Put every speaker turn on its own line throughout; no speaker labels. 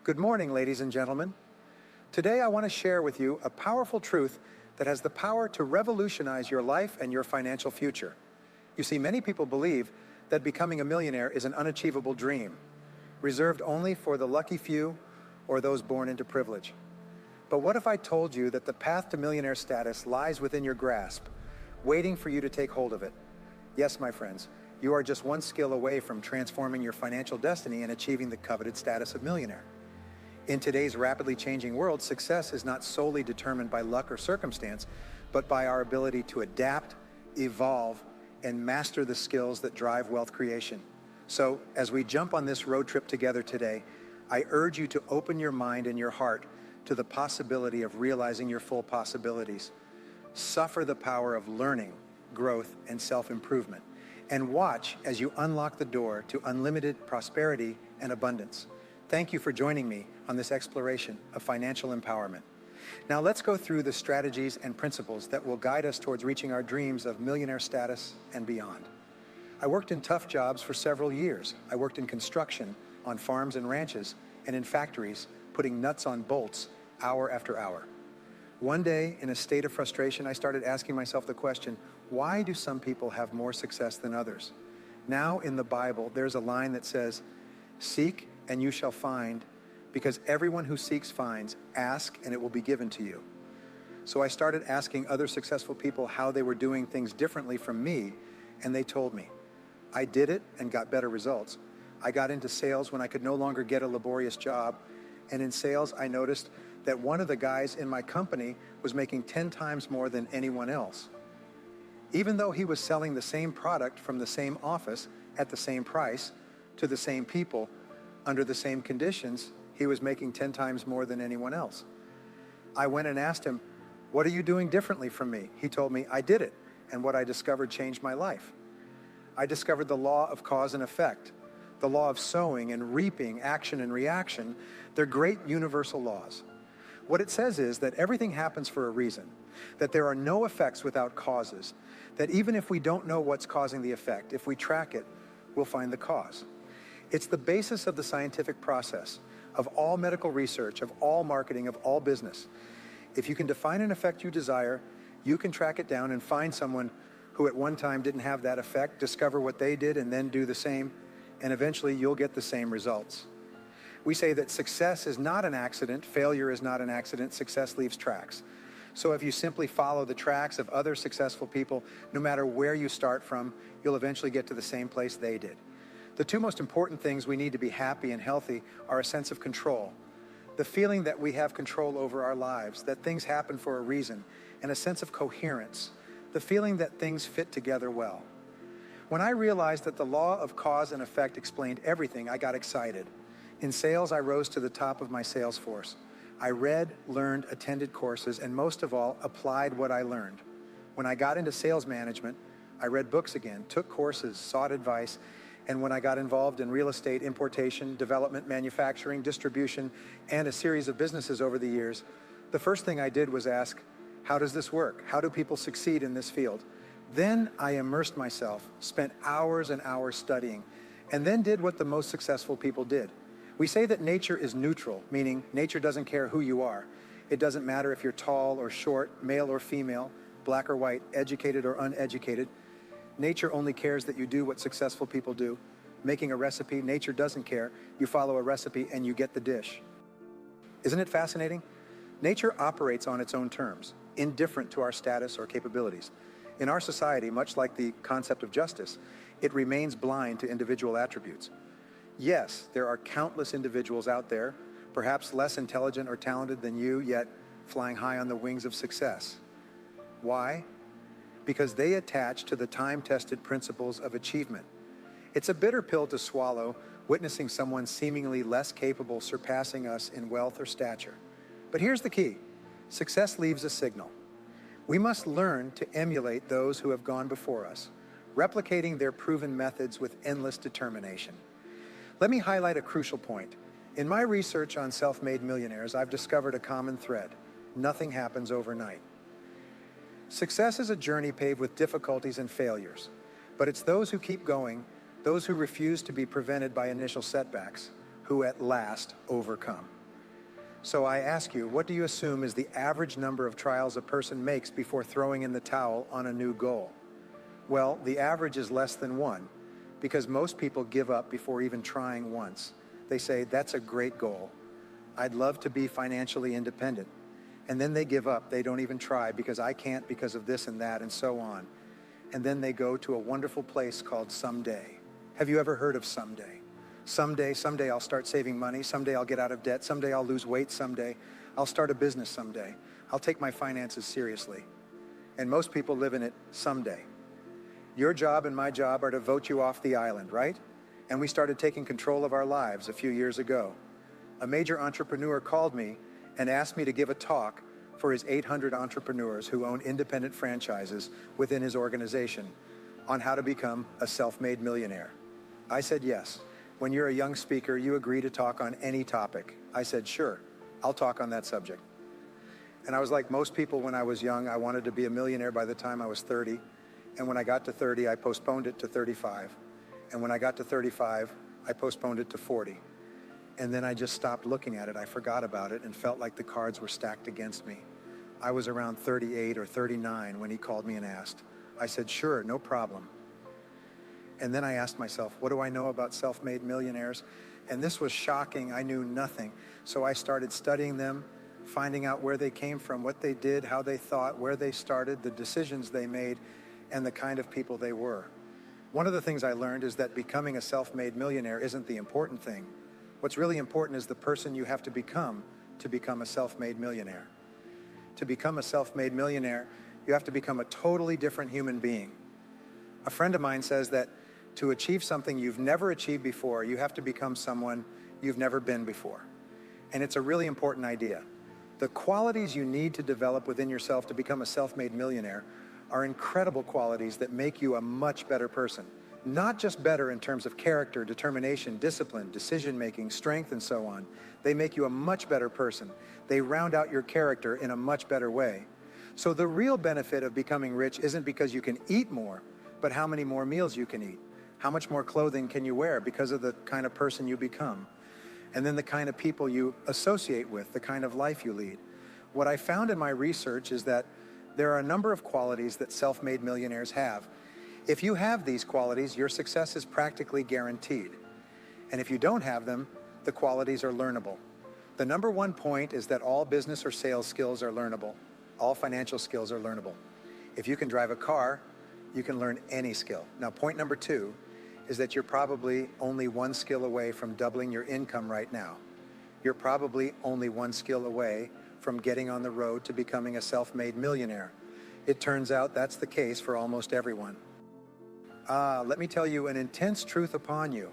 Good morning, ladies and gentlemen. Today I want to share with you a powerful truth that has the power to revolutionize your life and your financial future. You see, many people believe that becoming a millionaire is an unachievable dream, reserved only for the lucky few or those born into privilege. But what if I told you that the path to millionaire status lies within your grasp, waiting for you to take hold of it? Yes, my friends, you are just one skill away from transforming your financial destiny and achieving the coveted status of millionaire. In today's rapidly changing world, success is not solely determined by luck or circumstance, but by our ability to adapt, evolve, and master the skills that drive wealth creation. So, as we jump on this road trip together today, I urge you to open your mind and your heart to the possibility of realizing your full possibilities. Suffer the power of learning, growth, and self-improvement, and watch as you unlock the door to unlimited prosperity and abundance. Thank you for joining me on this exploration of financial empowerment. Now let's go through the strategies and principles that will guide us towards reaching our dreams of millionaire status and beyond. I worked in tough jobs for several years. I worked in construction, on farms and ranches, and in factories, putting nuts on bolts hour after hour. One day, in a state of frustration, I started asking myself the question, why do some people have more success than others? Now in the Bible, there's a line that says, "Seek and you shall find, because everyone who seeks finds, ask and it will be given to you." So I started asking other successful people how they were doing things differently from me, and they told me. I did it and got better results. I got into sales when I could no longer get a laborious job, and in sales I noticed that one of the guys in my company was making 10 times more than anyone else. Even though he was selling the same product from the same office at the same price to the same people under the same conditions, he was making 10 times more than anyone else. I went and asked him, "What are you doing differently from me?" He told me, "I did it, and what I discovered changed my life." I discovered the law of cause and effect, the law of sowing and reaping, action and reaction. They're great universal laws. What it says is that everything happens for a reason, that there are no effects without causes, that even if we don't know what's causing the effect, if we track it, we'll find the cause. It's the basis of the scientific process, of all medical research, of all marketing, of all business. If you can define an effect you desire, you can track it down and find someone who at one time didn't have that effect, discover what they did, and then do the same, and eventually you'll get the same results. We say that success is not an accident, failure is not an accident, success leaves tracks. So if you simply follow the tracks of other successful people, no matter where you start from, you'll eventually get to the same place they did. The two most important things we need to be happy and healthy are a sense of control, the feeling that we have control over our lives, that things happen for a reason, and a sense of coherence, the feeling that things fit together well. When I realized that the law of cause and effect explained everything, I got excited. In sales, I rose to the top of my sales force. I read, learned, attended courses, and most of all, applied what I learned. When I got into sales management, I read books again, took courses, sought advice, and when I got involved in real estate, importation, development, manufacturing, distribution, and a series of businesses over the years, the first thing I did was ask, how does this work? How do people succeed in this field? Then I immersed myself, spent hours and hours studying, and then did what the most successful people did. We say that nature is neutral, meaning nature doesn't care who you are. It doesn't matter if you're tall or short, male or female, black or white, educated or uneducated. Nature only cares that you do what successful people do. Making a recipe, nature doesn't care. You follow a recipe and you get the dish. Isn't it fascinating? Nature operates on its own terms, indifferent to our status or capabilities. In our society, much like the concept of justice, it remains blind to individual attributes. Yes, there are countless individuals out there, perhaps less intelligent or talented than you, yet flying high on the wings of success. Why? Because they attach to the time-tested principles of achievement. It's a bitter pill to swallow, witnessing someone seemingly less capable surpassing us in wealth or stature. But here's the key. Success leaves a signal. We must learn to emulate those who have gone before us, replicating their proven methods with endless determination. Let me highlight a crucial point. In my research on self-made millionaires, I've discovered a common thread. Nothing happens overnight. Success is a journey paved with difficulties and failures, but it's those who keep going, those who refuse to be prevented by initial setbacks, who at last overcome. So I ask you, what do you assume is the average number of trials a person makes before throwing in the towel on a new goal? Well, the average is less than one, because most people give up before even trying once. They say, that's a great goal. I'd love to be financially independent. And then they give up. They don't even try because I can't because of this and that and so on. And then they go to a wonderful place called someday. Have you ever heard of someday? Someday I'll start saving money. Someday I'll get out of debt. Someday I'll lose weight. Someday I'll start a business. Someday I'll take my finances seriously. And most people live in it someday. Your job and my job are to vote you off the island, right? And we started taking control of our lives a few years ago. A major entrepreneur called me and asked me to give a talk for his 800 entrepreneurs who own independent franchises within his organization on how to become a self-made millionaire. I said yes. When you're a young speaker, you agree to talk on any topic. I said, sure, I'll talk on that subject. And I was like most people when I was young. I wanted to be a millionaire by the time I was 30. And when I got to 30, I postponed it to 35. And when I got to 35, I postponed it to 40. And then I just stopped looking at it. I forgot about it and felt like the cards were stacked against me. I was around 38 or 39 when he called me and asked. I said, sure, no problem. And then I asked myself, what do I know about self-made millionaires? And this was shocking. I knew nothing. So I started studying them, finding out where they came from, what they did, how they thought, where they started, the decisions they made, and the kind of people they were. One of the things I learned is that becoming a self-made millionaire isn't the important thing. What's really important is the person you have to become a self-made millionaire. To become a self-made millionaire, you have to become a totally different human being. A friend of mine says that to achieve something you've never achieved before, you have to become someone you've never been before. And it's a really important idea. The qualities you need to develop within yourself to become a self-made millionaire are incredible qualities that make you a much better person. Not just better in terms of character, determination, discipline, decision-making, strength, and so on. They make you a much better person. They round out your character in a much better way. So the real benefit of becoming rich isn't because you can eat more, but how many more meals you can eat. How much more clothing can you wear because of the kind of person you become? And then the kind of people you associate with, the kind of life you lead. What I found in my research is that there are a number of qualities that self-made millionaires have. If you have these qualities, your success is practically guaranteed. And if you don't have them, the qualities are learnable. The number one point is that all business or sales skills are learnable. All financial skills are learnable. If you can drive a car, you can learn any skill. Now, point number two is that you're probably only one skill away from doubling your income right now. You're probably only one skill away from getting on the road to becoming a self-made millionaire. It turns out that's the case for almost everyone. Let me tell you an intense truth upon you.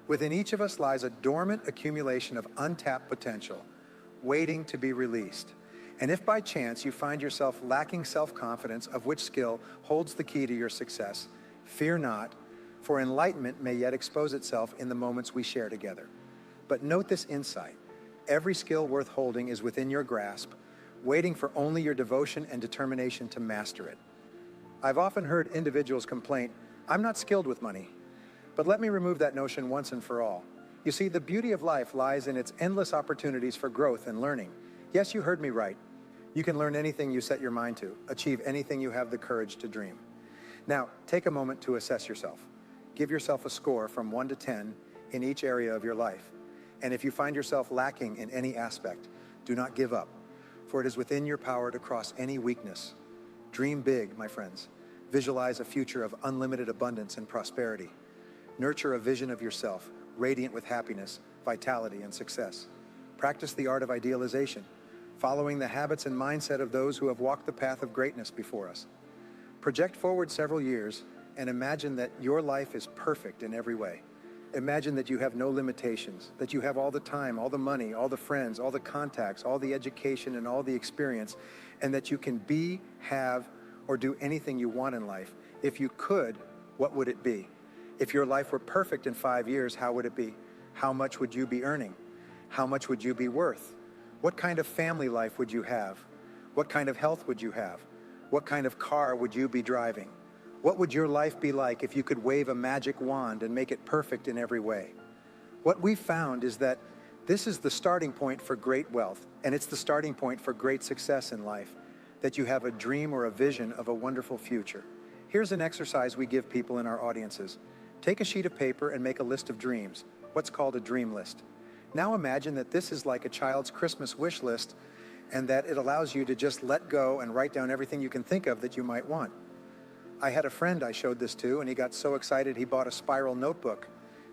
Within each of us lies a dormant accumulation of untapped potential, waiting to be released. And if by chance you find yourself lacking self-confidence of which skill holds the key to your success, fear not, for enlightenment may yet expose itself in the moments we share together. But note this insight. Every skill worth holding is within your grasp, waiting for only your devotion and determination to master it. I've often heard individuals complain, I'm not skilled with money. But let me remove that notion once and for all. You see, the beauty of life lies in its endless opportunities for growth and learning. Yes, you heard me right. You can learn anything you set your mind to, achieve anything you have the courage to dream. Now, take a moment to assess yourself. Give yourself a score from 1 to 10 in each area of your life. And if you find yourself lacking in any aspect, do not give up, for it is within your power to cross any weakness. Dream big, my friends. Visualize a future of unlimited abundance and prosperity. Nurture a vision of yourself, radiant with happiness, vitality, and success. Practice the art of idealization, following the habits and mindset of those who have walked the path of greatness before us. Project forward several years and imagine that your life is perfect in every way. Imagine that you have no limitations, that you have all the time, all the money, all the friends, all the contacts, all the education, and all the experience, and that you can be, have, or do anything you want in life. If you could, what would it be? If your life were perfect in 5 years, how would it be? How much would you be earning? How much would you be worth? What kind of family life would you have? What kind of health would you have? What kind of car would you be driving? What would your life be like if you could wave a magic wand and make it perfect in every way? What we found is that This is the starting point for great wealth, and it's the starting point for great success in life, that you have a dream or a vision of a wonderful future. Here's an exercise we give people in our audiences. Take a sheet of paper and make a list of dreams, what's called a dream list. Now imagine that this is like a child's Christmas wish list, and that it allows you to just let go and write down everything you can think of that you might want. I had a friend I showed this to, and he got so excited he bought a spiral notebook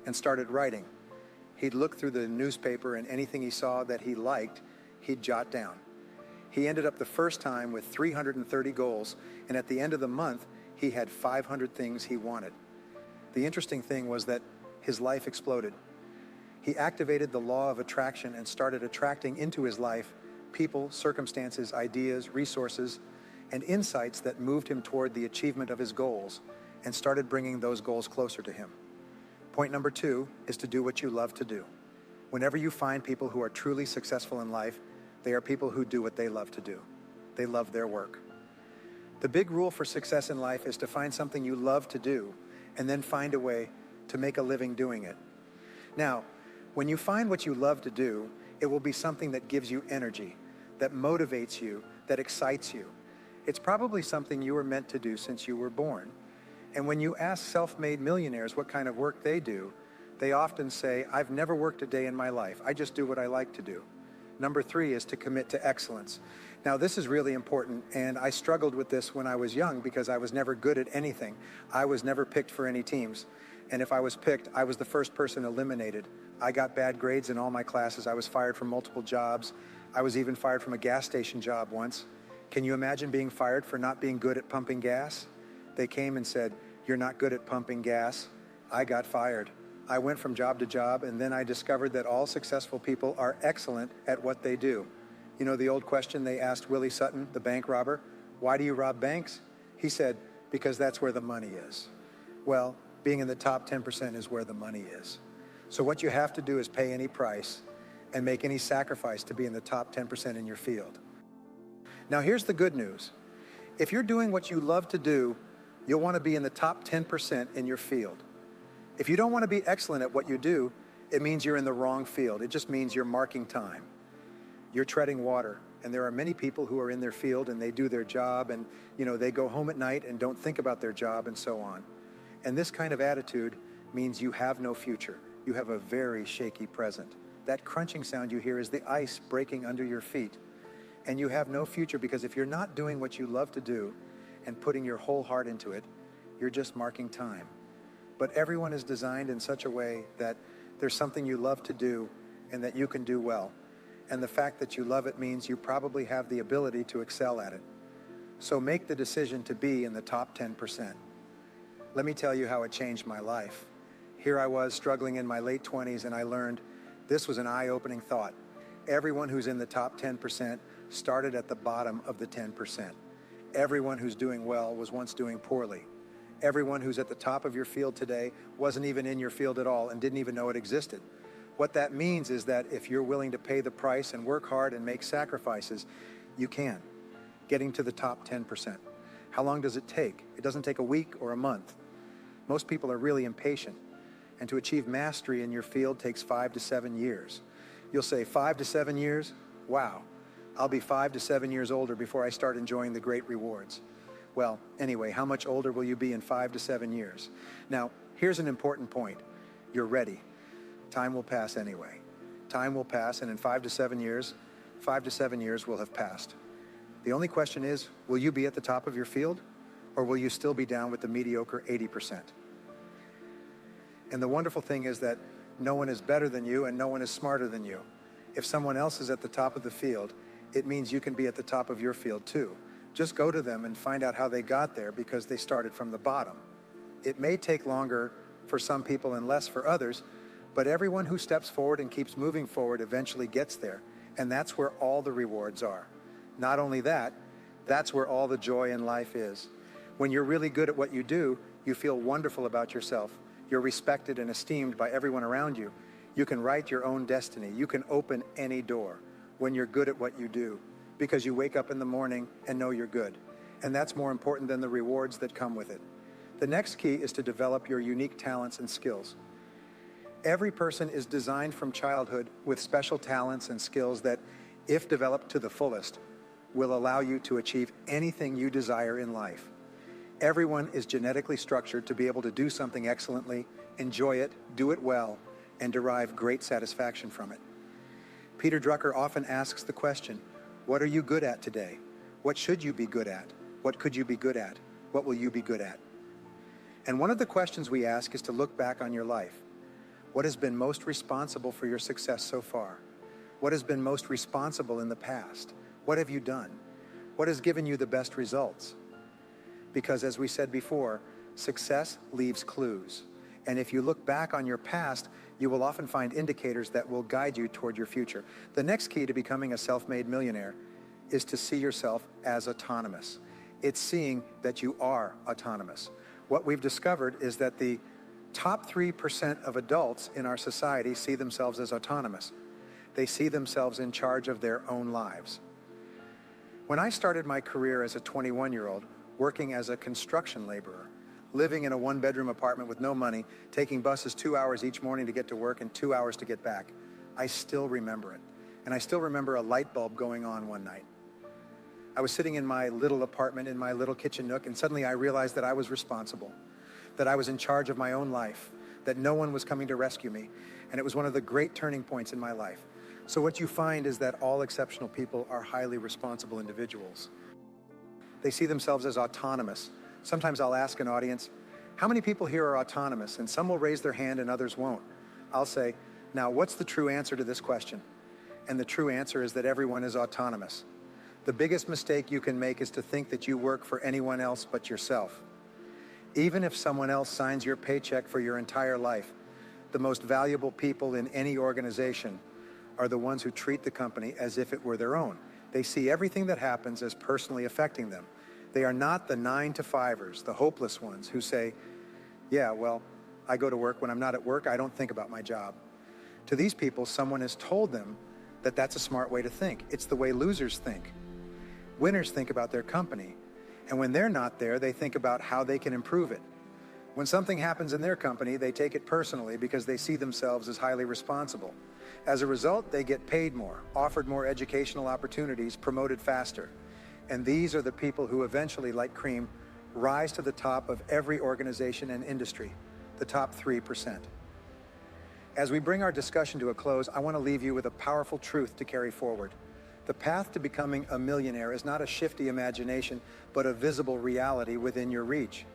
and started writing. He'd look through the newspaper, and anything he saw that he liked, he'd jot down. He ended up the first time with 330 goals, and at the end of the month, he had 500 things he wanted. The interesting thing was that his life exploded. He activated the law of attraction and started attracting into his life people, circumstances, ideas, resources, and insights that moved him toward the achievement of his goals and started bringing those goals closer to him. Point number 2 is to do what you love to do. Whenever you find people who are truly successful in life, they are people who do what they love to do. They love their work. The big rule for success in life is to find something you love to do and then find a way to make a living doing it. Now, when you find what you love to do, it will be something that gives you energy, that motivates you, that excites you. It's probably something you were meant to do since you were born. And when you ask self-made millionaires what kind of work they do, they often say, I've never worked a day in my life. I just do what I like to do. Number 3 is to commit to excellence. Now, this is really important, and I struggled with this when I was young because I was never good at anything. I was never picked for any teams. And if I was picked, I was the first person eliminated. I got bad grades in all my classes. I was fired from multiple jobs. I was even fired from a gas station job once. Can you imagine being fired for not being good at pumping gas? They came and said, you're not good at pumping gas. I got fired. I went from job to job, and then I discovered that all successful people are excellent at what they do. You know the old question they asked Willie Sutton, the bank robber, why do you rob banks? He said, because that's where the money is. Well, being in the top 10% is where the money is. So what you have to do is pay any price and make any sacrifice to be in the top 10% in your field. Now here's the good news. If you're doing what you love to do, you'll want to be in the top 10% in your field. If you don't want to be excellent at what you do, it means you're in the wrong field. It just means you're marking time. You're treading water, and there are many people who are in their field and they do their job, and they go home at night and don't think about their job and so on. And this kind of attitude means you have no future. You have a very shaky present. That crunching sound you hear is the ice breaking under your feet. And you have no future because if you're not doing what you love to do and putting your whole heart into it, you're just marking time. But everyone is designed in such a way that there's something you love to do and that you can do well. And the fact that you love it means you probably have the ability to excel at it. So make the decision to be in the top 10%. Let me tell you how it changed my life. Here I was struggling in my late 20s, and I learned this was an eye-opening thought. Everyone who's in the top 10% started at the bottom of the 10%. Everyone who's doing well was once doing poorly. Everyone who's at the top of your field today wasn't even in your field at all and didn't even know it existed. What that means is that if you're willing to pay the price and work hard and make sacrifices, you can. Getting to the top 10%. How long does it take? It doesn't take a week or a month. Most people are really impatient. And to achieve mastery in your field takes 5 to 7 years. You'll say 5 to 7 years? Wow. I'll be 5 to 7 years older before I start enjoying the great rewards. Well, anyway, how much older will you be in 5 to 7 years? Now, here's an important point. You're ready. Time will pass anyway. Time will pass, and in 5 to 7 years will have passed. The only question is, will you be at the top of your field, or will you still be down with the mediocre 80%? And the wonderful thing is that no one is better than you and no one is smarter than you. If someone else is at the top of the field, it means you can be at the top of your field too. Just go to them and find out how they got there because they started from the bottom. It may take longer for some people and less for others, but everyone who steps forward and keeps moving forward eventually gets there, and that's where all the rewards are. Not only that, that's where all the joy in life is. When you're really good at what you do, you feel wonderful about yourself. You're respected and esteemed by everyone around you. You can write your own destiny. You can open any door when you're good at what you do because you wake up in the morning and know you're good. And that's more important than the rewards that come with it. The next key is to develop your unique talents and skills. Every person is designed from childhood with special talents and skills that, if developed to the fullest, will allow you to achieve anything you desire in life. Everyone is genetically structured to be able to do something excellently, enjoy it, do it well, and derive great satisfaction from it. Peter Drucker often asks the question, what are you good at today? What should you be good at? What could you be good at? What will you be good at? And one of the questions we ask is to look back on your life. What has been most responsible for your success so far? What has been most responsible in the past? What have you done? What has given you the best results? Because as we said before, success leaves clues. And if you look back on your past, you will often find indicators that will guide you toward your future. The next key to becoming a self-made millionaire is to see yourself as autonomous. It's seeing that you are autonomous. What we've discovered is that the top 3% of adults in our society see themselves as autonomous. They see themselves in charge of their own lives. When I started my career as a 21-year-old, working as a construction laborer, living in a one-bedroom apartment with no money, taking buses 2 hours each morning to get to work and 2 hours to get back, I still remember it. And I still remember a light bulb going on one night. I was sitting in my little apartment in my little kitchen nook, and suddenly I realized that I was responsible, that I was in charge of my own life, that no one was coming to rescue me. And it was one of the great turning points in my life. So what you find is that all exceptional people are highly responsible individuals. They see themselves as autonomous. Sometimes I'll ask an audience, how many people here are autonomous? And some will raise their hand and others won't. I'll say, now what's the true answer to this question? And the true answer is that everyone is autonomous. The biggest mistake you can make is to think that you work for anyone else but yourself. Even if someone else signs your paycheck for your entire life, the most valuable people in any organization are the ones who treat the company as if it were their own. They see everything that happens as personally affecting them. They are not the 9-to-5ers, the hopeless ones who say, yeah, well, I go to work. When I'm not at work, I don't think about my job. To these people, someone has told them that that's a smart way to think. It's the way losers think. Winners think about their company. And when they're not there, they think about how they can improve it. When something happens in their company, they take it personally because they see themselves as highly responsible. As a result, they get paid more, offered more educational opportunities, promoted faster. And these are the people who eventually, like cream, rise to the top of every organization and industry, the top 3%. As we bring our discussion to a close, I want to leave you with a powerful truth to carry forward. The path to becoming a millionaire is not a shifty imagination, but a visible reality within your reach.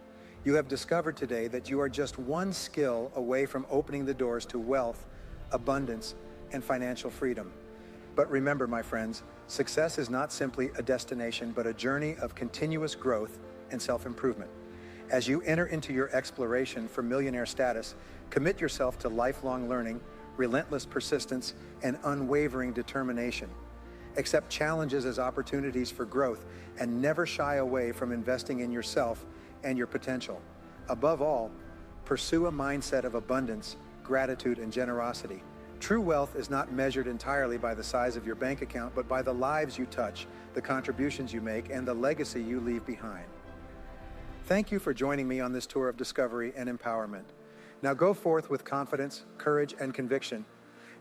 You have discovered today that you are just one skill away from opening the doors to wealth, abundance, and financial freedom. But remember, my friends, success is not simply a destination, but a journey of continuous growth and self-improvement. As you enter into your exploration for millionaire status, commit yourself to lifelong learning, relentless persistence, and unwavering determination. Accept challenges as opportunities for growth and never shy away from investing in yourself and your potential. Above all, pursue a mindset of abundance, gratitude, and generosity. True wealth is not measured entirely by the size of your bank account, but by the lives you touch, the contributions you make, and the legacy you leave behind. Thank you for joining me on this tour of discovery and empowerment. Now go forth with confidence, courage, and conviction,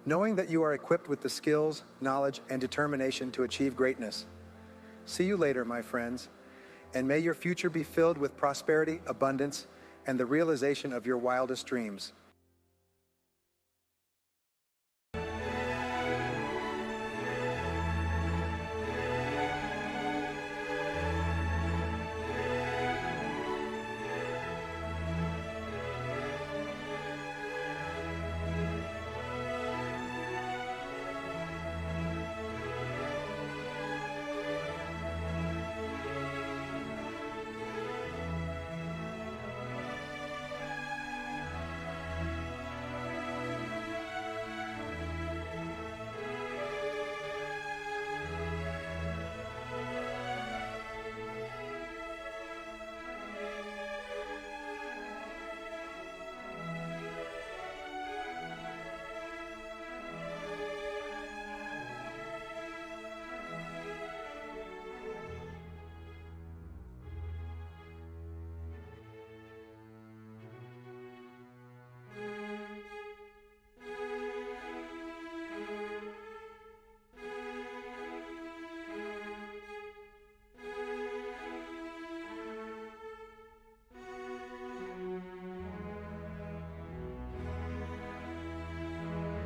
knowing that you are equipped with the skills, knowledge, and determination to achieve greatness. See you later, my friends, and may your future be filled with prosperity, abundance, and the realization of your wildest dreams.